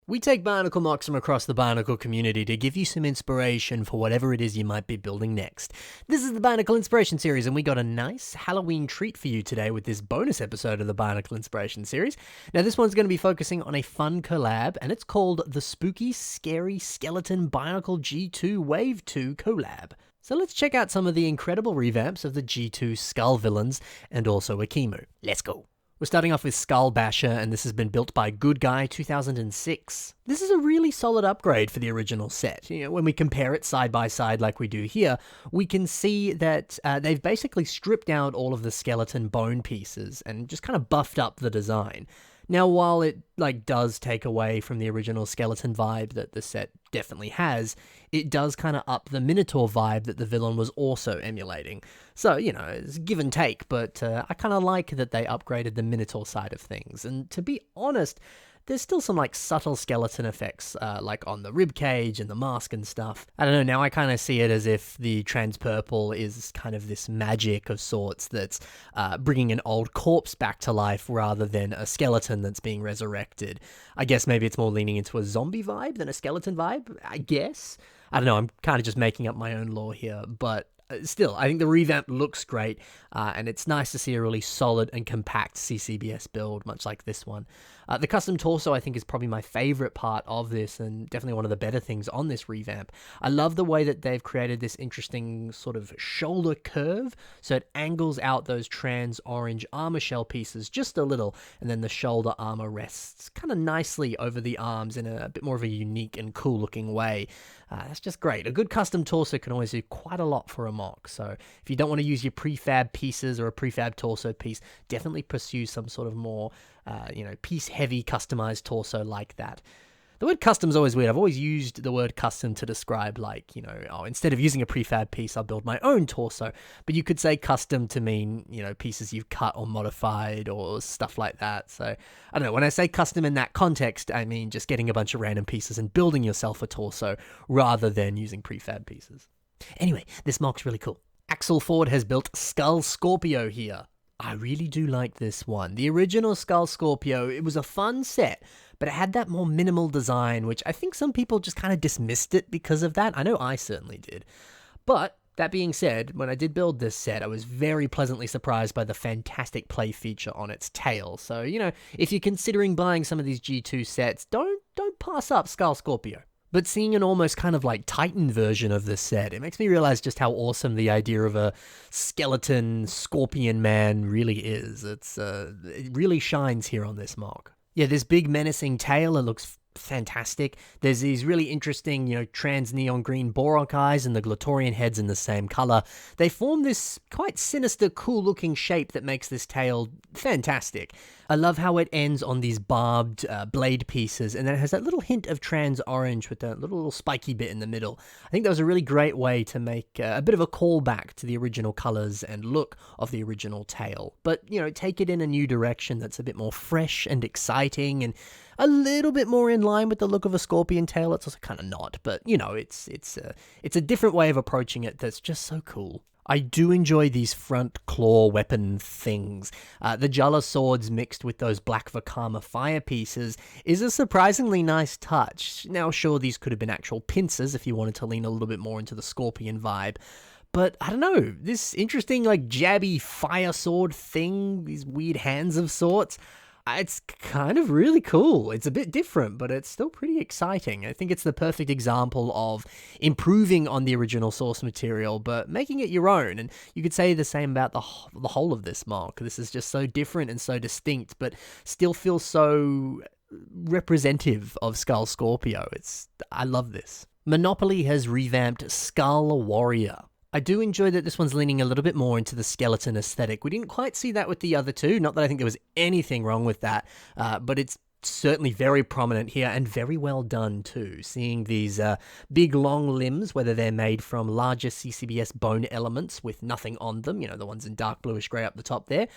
We take Bionicle MOCS from across the Bionicle community to give you some inspiration for whatever it is you might be building next. This is the Bionicle Inspiration Series, and we got a nice Halloween treat for you today with this bonus episode of the Bionicle Inspiration Series. Now, this one's going to be focusing on a fun collab, and it's called the Spooky Scary Skeleton Bionicle G2 Wave 2 Collab. So let's check out some of the incredible revamps of the G2 Skull villains and also Akimu. Let's go. We're starting off with Skull Basher, and this has been built by Good Guy 2006. This is a really solid upgrade for the original set. When we compare it side by side like we do here, we can see that they've basically stripped out all of the skeleton bone pieces and just kind of buffed up the design. Now, while it does take away from the original skeleton vibe that the set definitely has, it does kind of up the Minotaur vibe that the villain was also emulating. So, it's give and take, but I kind of like that they upgraded the Minotaur side of things. And to be honest, there's still some subtle skeleton effects on the rib cage and the mask and stuff. I don't know, now I kind of see it as if the trans purple is kind of this magic of sorts that's bringing an old corpse back to life rather than a skeleton that's being resurrected. I guess maybe it's more leaning into a zombie vibe than a skeleton vibe, I guess. I don't know, I'm kind of just making up my own lore here, but still, I think the revamp looks great, and it's nice to see a really solid and compact CCBS build, much like this one. The custom torso, I think, is probably my favorite part of this, and definitely one of the better things on this revamp. I love the way that they've created this interesting sort of shoulder curve, so it angles out those trans orange armor shell pieces just a little, and then the shoulder armor rests kind of nicely over the arms in a bit more of a unique and cool looking way. That's just great. A good custom torso can always do quite a lot for a MOC, so if you don't want to use your prefab pieces or a prefab torso piece, definitely pursue some sort of more piece-heavy customized torso like that. The word custom is always weird. I've always used the word custom to describe instead of using a prefab piece, I'll build my own torso. But you could say custom to mean, pieces you've cut or modified or stuff like that. So, I don't know, when I say custom in that context, I mean just getting a bunch of random pieces and building yourself a torso rather than using prefab pieces. Anyway, this MOC's really cool. Axel Ford has built Skull Scorpio here. I really do like this one. The original Skull Scorpio, it was a fun set, but it had that more minimal design, which I think some people just kind of dismissed it because of that. I know I certainly did. But that being said, when I did build this set, I was very pleasantly surprised by the fantastic play feature on its tail. So, if you're considering buying some of these G2 sets, don't pass up Skull Scorpio. But seeing an almost kind of Titan version of this set, it makes me realize just how awesome the idea of a skeleton scorpion man really is. It really shines here on this MOC. Yeah, this big menacing tail, it looks fantastic. There's these really interesting, trans neon green Borok eyes and the Glatorian heads in the same color. They form this quite sinister, cool looking shape that makes this tail fantastic. I love how it ends on these barbed blade pieces, and then it has that little hint of trans orange with that little spiky bit in the middle. I think that was a really great way to make a bit of a callback to the original colors and look of the original tail. But, take it in a new direction that's a bit more fresh and exciting and a little bit more in line with the look of a scorpion tail. It's also kind of not, but, it's a different way of approaching it that's just so cool. I do enjoy these front claw weapon things. The Jala swords mixed with those black Vakama fire pieces is a surprisingly nice touch. Now, sure, these could have been actual pincers if you wanted to lean a little bit more into the scorpion vibe. But, I don't know, this interesting, jabby fire sword thing, these weird hands of sorts, it's kind of really cool. It's a bit different, but it's still pretty exciting. I think it's the perfect example of improving on the original source material, but making it your own. And you could say the same about the whole of this MOC. This is just so different and so distinct, but still feels so representative of Skull Scorpio. I love this. Monopoly has revamped Scara Warrior. I do enjoy that this one's leaning a little bit more into the skeleton aesthetic. We didn't quite see that with the other two, not that I think there was anything wrong with that, but it's certainly very prominent here and very well done too. Seeing these big long limbs, whether they're made from larger CCBS bone elements with nothing on them, the ones in dark bluish grey up the top there,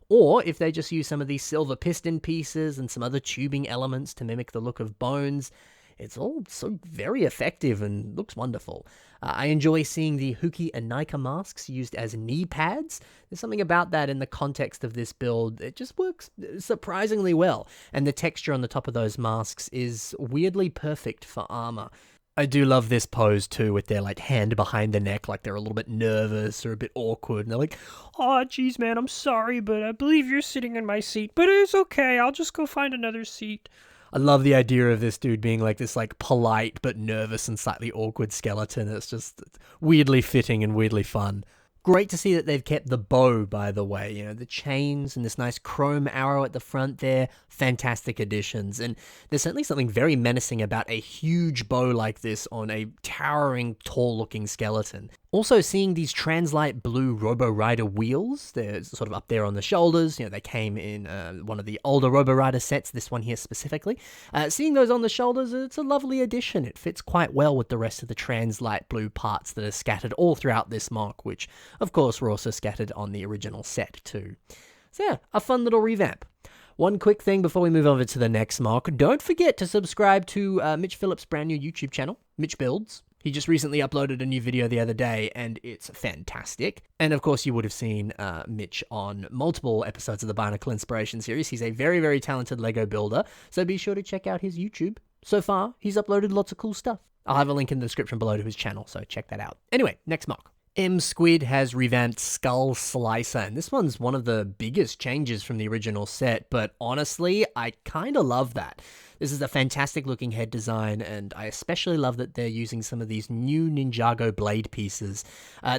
or if they just use some of these silver piston pieces and some other tubing elements to mimic the look of bones. It's all so very effective and looks wonderful. I enjoy seeing the Huki and Nika masks used as knee pads. There's something about that in the context of this build. It just works surprisingly well. And the texture on the top of those masks is weirdly perfect for armor. I do love this pose too, with their like hand behind the neck, like they're a little bit nervous or a bit awkward, and they're like, "Oh, geez, man, I'm sorry, but I believe you're sitting in my seat, but it's okay, I'll just go find another seat." I love the idea of this dude being like this like polite but nervous and slightly awkward skeleton. It's just weirdly fitting and weirdly fun. Great to see that they've kept the bow, by the way. You know, the chains and this nice chrome arrow at the front there, fantastic additions. And there's certainly something very menacing about a huge bow like this on a towering, tall-looking skeleton. Also, seeing these Translight blue Robo Rider wheels, they're sort of up there on the shoulders. You know, they came in one of the older Robo Rider sets, this one here specifically. Seeing those on the shoulders, it's a lovely addition. It fits quite well with the rest of the Translight blue parts that are scattered all throughout this MOC, which, of course, were also scattered on the original set too. So yeah, a fun little revamp. One quick thing before we move over to the next MOC, don't forget to subscribe to Mitch Phillips' brand new YouTube channel, Mitch Builds. He just recently uploaded a new video the other day, and it's fantastic. And of course, you would have seen Mitch on multiple episodes of the Bionicle Inspiration series. He's a very, very talented LEGO builder, so be sure to check out his YouTube. So far, he's uploaded lots of cool stuff. I'll have a link in the description below to his channel, so check that out. Anyway, next MOC. M Squid has revamped Skull Slicer, and this one's one of the biggest changes from the original set, but honestly, I kinda love that. This is a fantastic looking head design, and I especially love that they're using some of these new Ninjago blade pieces.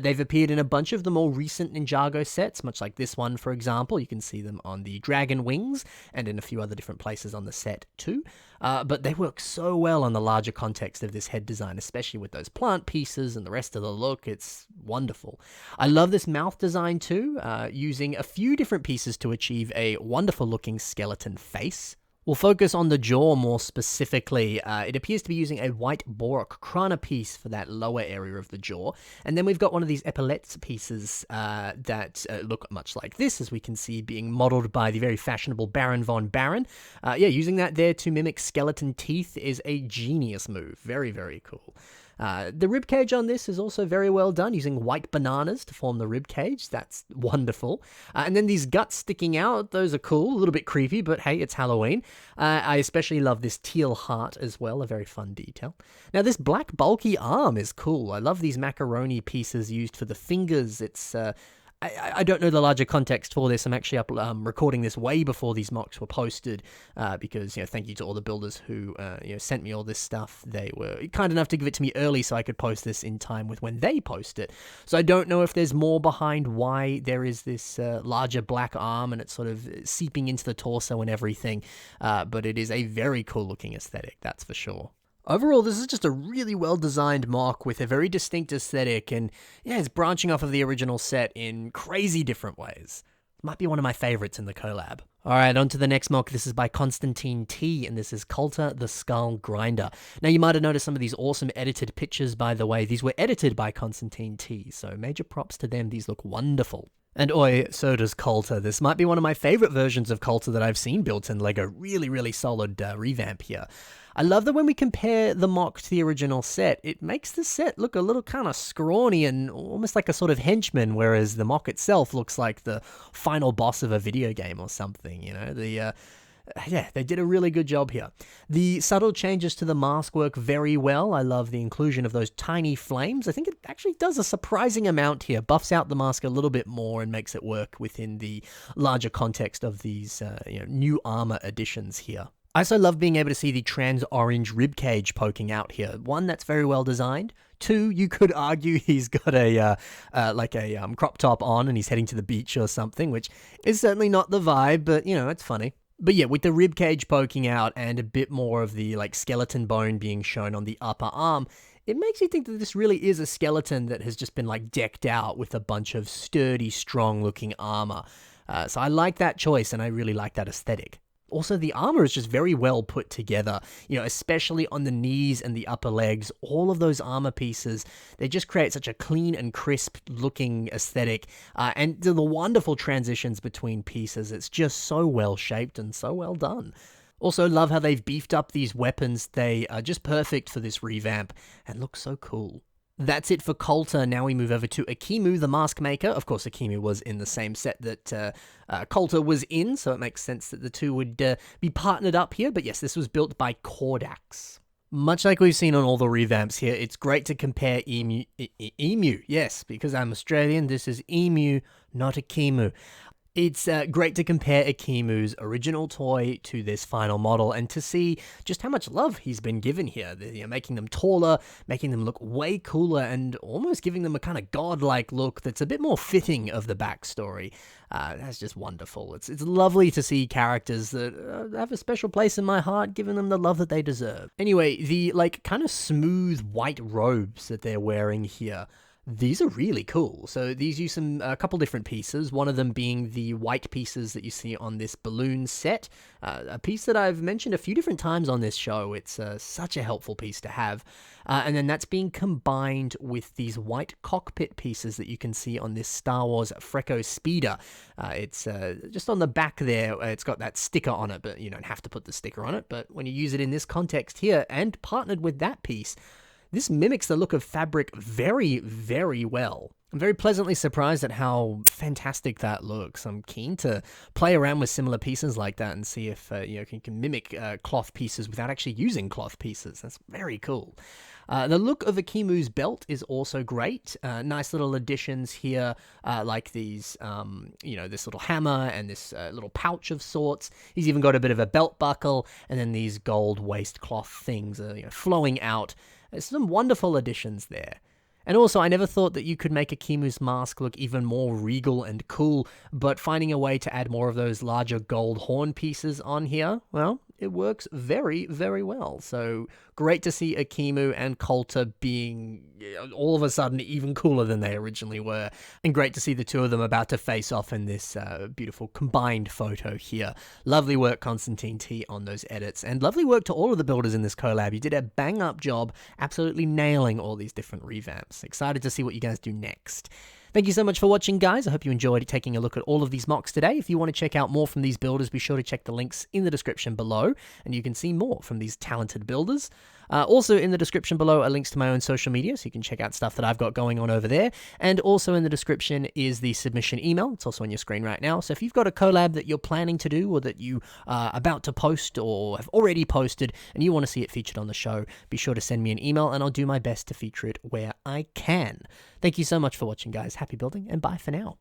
They've appeared in a bunch of the more recent Ninjago sets, much like this one, for example. You can see them on the Dragon Wings, and in a few other different places on the set too. But they work so well on the larger context of this head design, especially with those plant pieces and the rest of the look. It's wonderful. I love this mouth design too, using a few different pieces to achieve a wonderful looking skeleton face. We'll focus on the jaw more specifically. It appears to be using a white Borok Krana piece for that lower area of the jaw. And then we've got one of these epaulets pieces that look much like this, as we can see being modeled by the very fashionable Baron von Baron. Using that there to mimic skeleton teeth is a genius move. Very, very cool. The ribcage on this is also very well done, using white bananas to form the ribcage. That's wonderful. And then these guts sticking out, those are cool, a little bit creepy, but hey, it's Halloween. I especially love this teal heart as well, a very fun detail. Now, this black bulky arm is cool. I love these macaroni pieces used for the fingers. It's I don't know the larger context for this. I'm actually recording this way before these MOCs were posted because, thank you to all the builders who, sent me all this stuff. They were kind enough to give it to me early so I could post this in time with when they post it. So I don't know if there's more behind why there is this larger black arm and it's sort of seeping into the torso and everything, but it is a very cool looking aesthetic, that's for sure. Overall, this is just a really well-designed MOC with a very distinct aesthetic, and yeah, it's branching off of the original set in crazy different ways. Might be one of my favorites in the collab. Alright, on to the next MOC. This is by Constantine T, and this is Coulter the Skull Grinder. Now, you might have noticed some of these awesome edited pictures, by the way. These were edited by Constantine T, so major props to them. These look wonderful. And oi, so does Coulter. This might be one of my favorite versions of Coulter that I've seen built in LEGO. Really, really solid revamp here. I love that when we compare the MOC to the original set, it makes the set look a little kind of scrawny and almost like a sort of henchman, whereas the MOC itself looks like the final boss of a video game or something, they did a really good job here. The subtle changes to the mask work very well. I love the inclusion of those tiny flames. I think it actually does a surprising amount here, buffs out the mask a little bit more and makes it work within the larger context of these new armor additions here. I also love being able to see the trans-orange ribcage poking out here. One, that's very well designed. Two, you could argue he's got a crop top on and he's heading to the beach or something, which is certainly not the vibe, but, it's funny. But yeah, with the ribcage poking out and a bit more of the skeleton bone being shown on the upper arm, it makes you think that this really is a skeleton that has just been decked out with a bunch of sturdy, strong-looking armor. So I like that choice and I really like that aesthetic. Also, the armor is just very well put together, especially on the knees and the upper legs. All of those armor pieces, they just create such a clean and crisp looking aesthetic. And the wonderful transitions between pieces, it's just so well shaped and so well done. Also, love how they've beefed up these weapons. They are just perfect for this revamp and look so cool. That's it for Coulter. Now we move over to Akimu, the mask maker. Of course, Akimu was in the same set that Coulter was in, so it makes sense that the two would be partnered up here. But yes, this was built by Kordax. Much like we've seen on all the revamps here, it's great to compare Emu. Yes, because I'm Australian, this is Emu, not Akimu. It's great to compare Akimu's original toy to this final model and to see just how much love he's been given here. Making them taller, making them look way cooler, and almost giving them a kind of godlike look that's a bit more fitting of the backstory. That's just wonderful. It's lovely to see characters that have a special place in my heart, giving them the love that they deserve. Anyway, the kind of smooth white robes that they're wearing here, these are really cool. So these use a couple different pieces, one of them being the white pieces that you see on this balloon set, a piece that I've mentioned a few different times on this show. It's such a helpful piece to have. And then that's being combined with these white cockpit pieces that you can see on this Star Wars Freco Speeder. It's just on the back there, it's got that sticker on it, but you don't have to put the sticker on it. But when you use it in this context here and partnered with that piece, this mimics the look of fabric very, very well. I'm very pleasantly surprised at how fantastic that looks. I'm keen to play around with similar pieces like that and see if you can mimic cloth pieces without actually using cloth pieces. That's very cool. The look of Akimu's belt is also great. Nice little additions here, like these, this little hammer and this little pouch of sorts. He's even got a bit of a belt buckle, and then these gold waistcloth things flowing out. There's some wonderful additions there. And also, I never thought that you could make Akimu's mask look even more regal and cool, but finding a way to add more of those larger gold horn pieces on here, well, it works very, very well. So great to see Akimu and Coulter being all of a sudden even cooler than they originally were. And great to see the two of them about to face off in this beautiful combined photo here. Lovely work, Constantine T, on those edits. And lovely work to all of the builders in this collab. You did a bang-up job, absolutely nailing all these different revamps. Excited to see what you guys do next. Thank you so much for watching, guys. I hope you enjoyed taking a look at all of these MOCs today. If you want to check out more from these builders, be sure to check the links in the description below, and you can see more from these talented builders. Also in the description below are links to my own social media, so you can check out stuff that I've got going on over there. And also in the description is the submission email. It's also on your screen right now. So if you've got a collab that you're planning to do or that you are about to post or have already posted and you want to see it featured on the show, be sure to send me an email and I'll do my best to feature it where I can. Thank you so much for watching, guys. Happy building and bye for now.